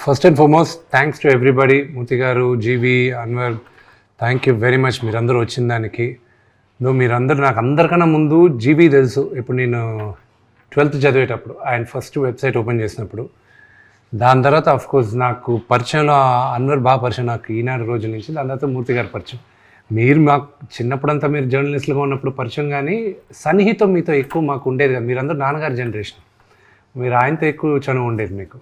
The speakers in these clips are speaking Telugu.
First and foremost thanks to everybody, Murthy garu, Jeevi, Anwar, thank you very much మీరందరూ వచ్చిన దానికి. మీరందరూ నాకు అందరికన్నా ముందు జీవి తెలుసు. ఇప్పుడు నేను 12th చదివేటప్పుడు ఆయన ఫస్ట్ వెబ్సైట్ ఓపెన్ చేసినప్పుడు, దాని తర్వాత అఫ్కోర్స్ నాకు పరిచయంలో అన్వర్ బాగా పరిచయం నాకు ఈనాడు రోజుల నుంచి. దాని తర్వాత మూర్తి గారు పరిచయం. మీరు మాకు చిన్నప్పుడంతా మీరు జర్నలిస్టులుగా ఉన్నప్పుడు పరిచయం, కానీ సన్నిహితం మీతో ఎక్కువ మాకు ఉండేది కదా. మీరందరూ నాన్నగారి జనరేషన్, మీరు ఆయనతో ఎక్కువ చనువు ఉండేది మీకు.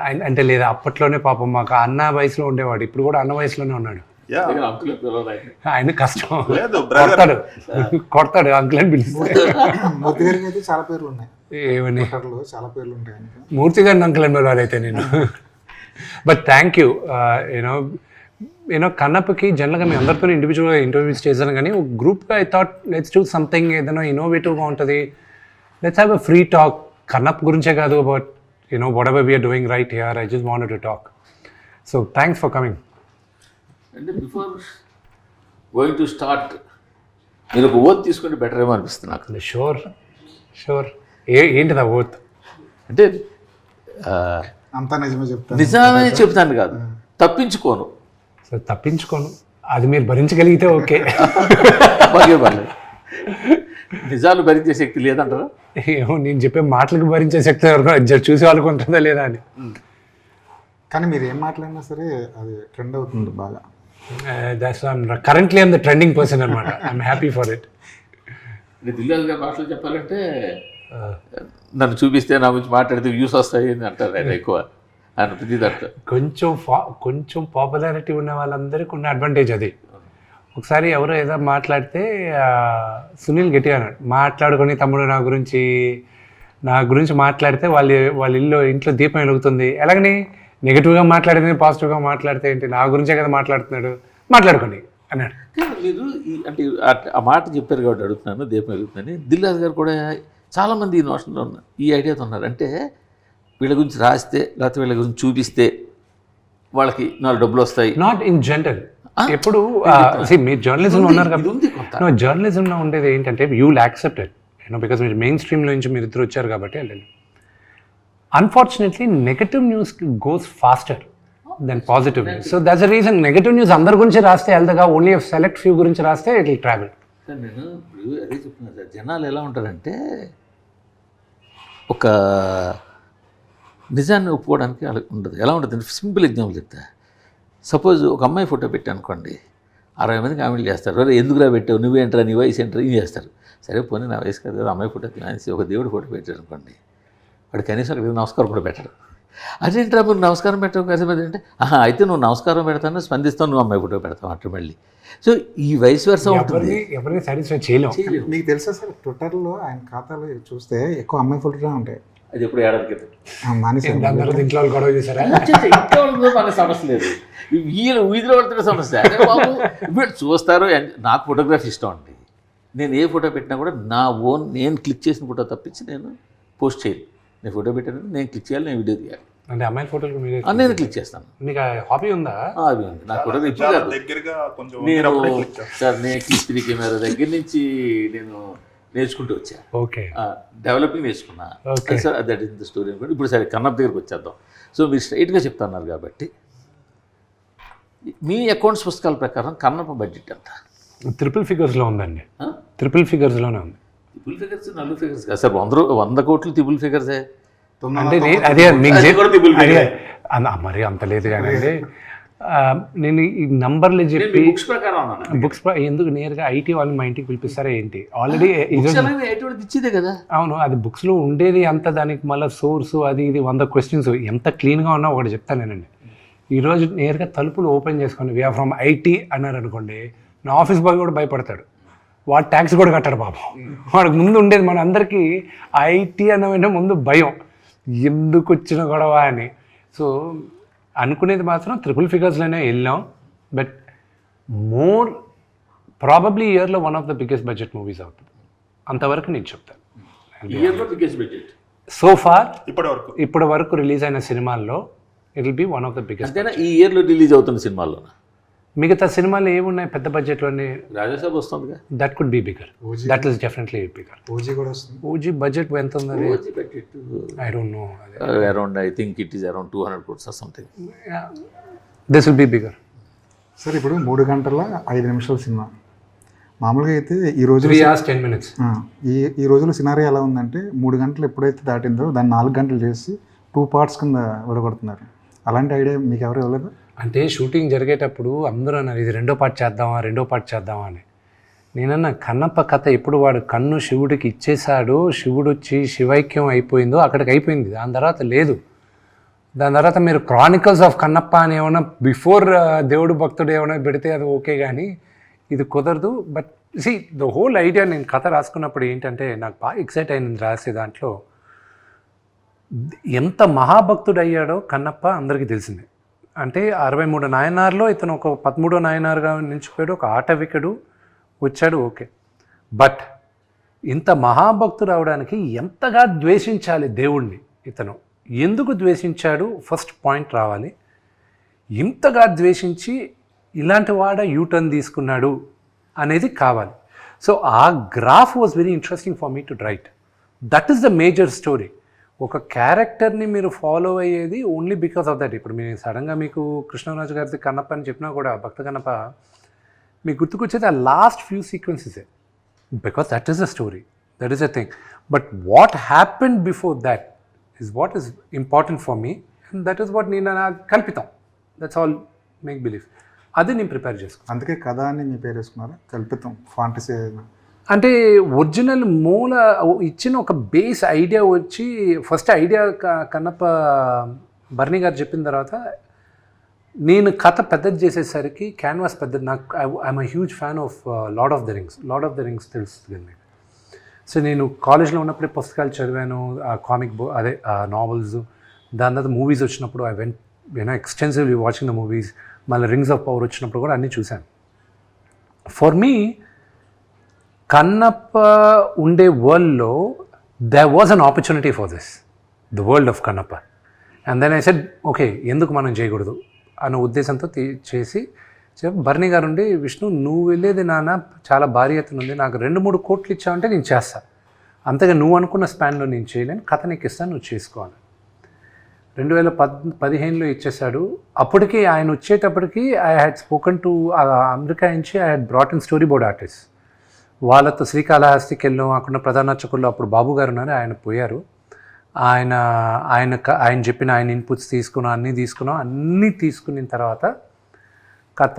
ఆయన అంటే లేదా అప్పట్లోనే పాపం మాకు అన్న వయసులో ఉండేవాడు, ఇప్పుడు కూడా అన్న వయసులోనే ఉన్నాడు. ఆయన కష్టం, కొడతాడు అంకుల్ అని పిలుస్తాడు. మూర్తి గారికి అయితే చాలా పేర్లు ఉన్నాయి. ఏమని? చాలా పేర్లు ఉంటాయి మూర్తి గారిని అంకుల్ అని పిలవాలి అయితే నేను. But thank you. యూనో కన్నప్పకి జనరల్గా మీ అందరితో ఇండివిజువల్గా ఇంటర్వ్యూస్ చేశాను, కానీ ఒక గ్రూప్గా I thought let's do something ఏదైనా ఇన్నోవేటివ్గా ఉంటుంది. Let's have a free talk. Kannappa గురించే కాదు, but you know whatever we are doing right here, I just wanted to talk. So thanks for coming. అంటే బిఫోర్ గోయింగ్ టు స్టార్ట్ మీరు ఒక ఓత్ తీసుకుంటే బెటర్ ఏమో అనిపిస్తుంది నాకు. షూర్. ఏంటిది ఆ ఓత్? అంటే అంతా నిజమే చెప్తాను కాదు, తప్పించుకోను. సో తప్పించుకోను, అది మీరు భరించగలిగితే ఓకే. బాగే పర్లేదు. నిజాలు భరించే శక్తి లేదంటారా? ఏమో, నేను చెప్పే మాటలకు భరించే శక్తి ఎవరికో చూసి వాళ్ళకు ఉంటుందా లేదా అని. కానీ మీరు ఏం మాట్లాడినా సరే అది ట్రెండ్ అవుతుంది బాగా. That's currently I'm the trending person అనమాట. I'm happy for it. Dil Raju గారి భాషలో చెప్పాలంటే నన్ను చూపిస్తే నా గురించి మాట్లాడితే వ్యూస్ వస్తాయి అని అంటారు ఆయన ఎక్కువ. ఆయన ప్రతి దాంట్లో కొంచెం పాపులారిటీ ఉన్న వాళ్ళందరికీ ఉన్న అడ్వాంటేజ్ అది. ఒకసారి ఎవరో ఏదో మాట్లాడితే సునీల్ గట్టిగా అన్నాడు, మాట్లాడుకొని తమ్ముడు నా గురించి మాట్లాడితే వాళ్ళ ఇంట్లో దీపం వెలుగుతుంది. ఎలాగని నెగిటివ్గా మాట్లాడితే పాజిటివ్గా మాట్లాడితే ఏంటి, నా గురించే కదా మాట్లాడుతున్నాడు, మాట్లాడుకోండి అన్నాడు. మీరు అంటే ఆ మాట చెప్పారు కాబట్టి అడుగుతున్నాను, దీపం వెలుగుతుందని. దిల్రాజు గారు కూడా చాలామంది ఈ నోషన్లో ఉన్నారు, ఈ ఐడియాతో ఉన్నారు. అంటే వీళ్ళ గురించి రాస్తే లేకపోతే వీళ్ళ గురించి చూపిస్తే వాళ్ళకి 4 డబ్బులు వస్తాయి. Not in general. ఎప్పుడు మీరు జర్నలిజంలో ఉన్నారు కాబట్టి, జర్నలిజంలో ఉండేది ఏంటంటే you will accept it, because మీరు మెయిన్ స్ట్రీమ్లో నుంచి మీరు ఇద్దరు వచ్చారు కాబట్టి వెళ్ళండి. Unfortunately negative news goes faster then positive news. So that's the reason. Negative news అందరి గురించి రాస్తే వెళ్తాగా, ఓన్లీ సెలెక్ట్ ఫ్యూ గురించి రాస్తే ఇట్ విల్ ట్రావెల్. సార్ నేను ఇప్పుడు అదే చెప్తున్నాను సార్, జనాలు ఎలా ఉంటారంటే ఒక నిజాన్ని ఒప్పుకోవడానికి అలా ఉండదు. ఎలా ఉంటుంది? సింపుల్ ఎగ్జాంపుల్ చెప్తా. సపోజ్ ఒక అమ్మాయి ఫోటో పెట్టా అనుకోండి, 60 మంది కామెంట్లు చేస్తారు, అరే ఎందుకురా పెట్టావు, నువ్వేంట్రా, నీ వయసు ఏంట్రా, ఇది చేస్తారు. సరే పోనీ నా వయసు కాదు కదా, అమ్మాయి ఫోటో తినేసి ఒక దేవుడు ఫోటో పెట్టారు అనుకోండి, వాడు కనీసం అక్కడ నమస్కారం కూడా పెట్టడు. అదేంట్రా మీరు నమస్కారం పెట్టడం కదా అంటే, అయితే నువ్వు నమస్కారం పెడతాను, స్పందిస్తావు, నువ్వు అమ్మాయి ఫోటో పెడతావు అట్లా మళ్ళీ. సో ఈ వయసు వరుస ఉంటుంది. ఎవరిని సాటిస్ఫై చేయలేము. మీకు తెలుసా సార్, ట్విట్టర్లో ఆయన ఖాతాలో చూస్తే ఎక్కువ అమ్మాయి ఫోటోనే ఉంటాయి. అది ఎప్పుడు ఏడాది క్రితం ఇంట్లో గొడవ చేశారా? ఇంట్లో మన సమస్య లేదు, వీళ్ళు వీధిలో పడుతున్న సమస్య. బాబు వీళ్ళు చూస్తారు. నాకు ఫోటోగ్రఫీ ఇష్టం అండి. నేను ఏ ఫోటో పెట్టినా కూడా నా ఓన్ నేను క్లిక్ చేసిన ఫోటో తప్పించి నేను పోస్ట్ చేయను. నేను ఫోటో పెట్టాను, నేను క్లిక్ చేయాలి, నేను వీడియో తీయాలి. అంటే అమ్మాయి ఫోటోలు నేను క్లిక్ చేస్తాను. మీకు హాబీ ఉందా? హాబీ ఉంది నాకు. ఫోటో నేను సార్ నేను క్లిక్ కెమెరా దగ్గర నుంచి నేను నేర్చుకుంటూ వచ్చా. ఓకే, డెవలపింగ్ నేర్చుకున్నా sir. That is the story అనుకోండి. ఇప్పుడు సరే కన్నప్ప దగ్గరికి వచ్చేద్దాం. సో మీరు స్ట్రైట్గా చెప్తున్నారు కాబట్టి, మీ అకౌంట్స్ పుస్తకాల ప్రకారం కన్నప్ప బడ్జెట్ ఎంత? ట్రిపుల్ ఫిగర్స్లో ఉందండి. ట్రిపుల్ ఫిగర్స్లోనే ఉంది. ట్రిపుల్ ఫిగర్స్ 4 ఫిగర్స్ కాదు సార్, 100 కోట్లు ట్రిపుల్ ఫిగర్సే. అంటే అదే మరి అంత లేదు కానీ నేను ఈ నంబర్లు చెప్పి బుక్స్ ఎందుకు నేరుగా ఐటీ వాళ్ళు మా ఇంటికి పిలిపిస్తారా ఏంటి? ఆల్రెడీ ఇచ్చేదే కదా. అవును, అది బుక్స్లో ఉండేది అంత, దానికి మళ్ళీ సోర్సు అది ఇది 100 క్వశ్చన్స్ ఎంత క్లీన్గా ఉన్నా ఒకటి చెప్తాను నేనండి. ఈరోజు నేరుగా తలుపులు ఓపెన్ చేసుకొని వీఆర్ ఫ్రమ్ ఐటీ అన్నారు అనుకోండి, నా ఆఫీస్ బాయ్ కూడా భయపడతాడు. వాడు ట్యాక్స్ కూడా కట్టాడు పాపం. వాడికి ముందు ఉండేది మన అందరికీ ఐటీ అన్నమంటే ముందు భయం, ఎందుకు వచ్చిన గొడవ అని. సో అనుకునేది మాత్రం ట్రిపుల్ ఫిగర్స్లోనే వెళ్ళాం. బట్ మోర్ ప్రాబబ్లీ ఇయర్లో one of the biggest budget movies అవుతుంది, అంతవరకు నేను చెప్తాను. సో ఫార్ ఇప్పటి వరకు రిలీజ్ అయిన సినిమాల్లో it will be one of the biggest. ఈ ఇయర్లో రిలీజ్ అవుతున్న సినిమాల్లో మిగతా సినిమాలు ఏమున్నాయి పెద్ద బడ్జెట్లోనే రాజాసాబ్ వస్తుందిగా. That could be bigger, OG that is definitely bigger. OG కూడా వస్తుంది. ఓజీ బడ్జెట్ ఎంత ఉంది? OG budget I don't know. Around I think it is around 200 crores or something. This will be bigger. Sir ఇప్పుడు 3 గంటల 5 నిమిషాల సినిమా మామూలుగా అయితే ఈ రోజు 3 hours 10 minutes. ఈ రోజులో సినారీ ఎలా ఉందంటే 3 గంటలు ఎప్పుడైతే దాటిందో దాన్ని 4 గంటలు చేసి 2 parts కింద విడగొడుతున్నారు. అలాంటి ఐడియా మీకు ఎవరు ఇవ్వలేదు? అంటే షూటింగ్ జరిగేటప్పుడు అందరూ అన్నారు ఇది రెండో పార్ట్ చేద్దామా అని. నేనన్నా కన్నప్ప కథ ఎప్పుడు వాడు కన్ను శివుడికి ఇచ్చేశాడు, శివుడు వచ్చి శివైక్యం అయిపోయిందో అక్కడికి అయిపోయింది. దాని తర్వాత లేదు. దాని తర్వాత మీరు క్రానికల్స్ ఆఫ్ కన్నప్ప అని ఏమైనా బిఫోర్ దేవుడు భక్తుడు ఏమైనా పెడితే అది ఓకే, కానీ ఇది కుదరదు. But see the whole idea, నేను కథ రాసుకున్నప్పుడు ఏంటంటే నాకు బాగా ఎక్సైట్ అయింది రాసే దాంట్లో. ఎంత మహాభక్తుడు అయ్యాడో కన్నప్ప అందరికీ తెలిసిందే. అంటే 63 నాయనార్లో ఇతను ఒక 13వ నాయనారుగా నిలిచిపోయాడు, ఒక ఆటవికుడు వచ్చాడు, ఓకే. బట్ ఇంత మహాభక్తుడు అవడానికి ఎంతగా ద్వేషించాలి దేవుణ్ణి, ఇతను ఎందుకు ద్వేషించాడు ఫస్ట్ పాయింట్ రావాలి. ఇంతగా ద్వేషించి ఇలాంటి వాడ యూటర్న్ తీసుకున్నాడు అనేది కావాలి. సో ఆ graph was very interesting for me to right. That is the major story. ఒక క్యారెక్టర్ని మీరు ఫాలో అయ్యేది ఓన్లీ బికాస్ ఆఫ్ దట్. ఇప్పుడు మీరు సడన్గా మీకు కృష్ణరాజు గారిది కన్నప్ప అని చెప్పినా కూడా, భక్త కన్నప్ప, మీకు గుర్తుకొచ్చేది ఆ లాస్ట్ ఫ్యూ సీక్వెన్సెసే, because that is the story, that is the thing. But what happen before that is what is important for me, and that is what నేను కల్పితం. That's all make believe. అది నేను ప్రిపేర్ చేసుకున్నాను. అందుకే కథ అని మీ పేరు వేసుకున్నారా? కల్పితం, ఫాంటసీ. అంటే ఒరిజినల్ మూల ఇచ్చిన ఒక బేస్ ఐడియా వచ్చి, ఫస్ట్ ఐడియా కన్నప్ప బర్నీ గారు చెప్పిన తర్వాత నేను కథ పెద్దది చేసేసరికి క్యాన్వాస్ పెద్దది. నాకు I'm huge fan of lord of the rings తెలుస్తుంది కదా మీకు. సో నేను కాలేజ్లో ఉన్నప్పుడే పుస్తకాలు చదివాను, కామిక్ బుక్ అదే నావెల్స్. దాని తర్వాత మూవీస్ వచ్చినప్పుడు I went extensively watching the movies. మళ్ళీ రింగ్స్ ఆఫ్ పవర్ వచ్చినప్పుడు కూడా అన్నీ చూశాను. ఫర్ మీ కన్నప్ప ఉండే వరల్డ్లో there was an opportunity for this, the world of Kannappa. And then I said okay, ఎందుకు మనం చేయకూడదు అన్న ఉద్దేశంతో చేసి బర్నీ గారు ఉండి, విష్ణు నువ్వు వెళ్ళేది నాన్న చాలా భారీ ఎత్తున ఉంది, నాకు 2-3 కోట్లు ఇచ్చావంటే నేను చేస్తాను, అంతగా నువ్వు అనుకున్న స్పాన్లో నేను చేయలేను, కథ నీకు ఇస్తాను, నువ్వు చేసుకోవాలి. 2015లో ఇచ్చేశాడు. అప్పటికి ఆయన వచ్చేటప్పటికి I had spoken to America నుంచి I had brought in storyboard artist. వాళ్ళతో శ్రీకాళహస్తికి వెళ్ళాం. అక్కడ ప్రధాన అర్చకుల్లో అప్పుడు బాబు గారు ఉన్నారు, ఆయన పోయారు. ఆయన చెప్పిన ఆయన ఇన్పుట్స్ తీసుకున్నాం. అన్నీ తీసుకున్న తర్వాత కథ.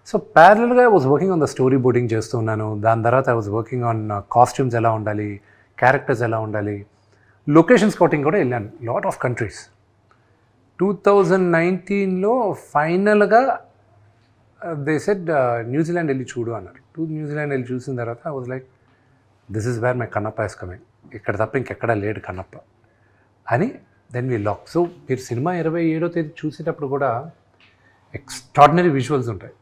సో ప్యారలల్గా I was working on the story boarding చేస్తున్నాను. దాని తర్వాత I was working on costumes ఎలా ఉండాలి, క్యారెక్టర్స్ ఎలా ఉండాలి, లొకేషన్ స్కౌటింగ్ కూడా వెళ్ళాను లాట్ ఆఫ్ కంట్రీస్. 2019లో ఫైనల్గా దే సెడ్ న్యూజిలాండ్ వెళ్ళి చూడు అన్నారు. న్యూజిలాండ్ వెళ్ళి చూసిన తర్వాత I was like this is where my Kannappa is coming, ఇక్కడ తప్ప ఇంకెక్కడా లేడు కన్నప్ప అని. Then we lock. సో మీరు సినిమా 27వ తేదీ చూసేటప్పుడు కూడా ఎక్స్ట్రాడినరీ విజువల్స్ ఉంటాయి.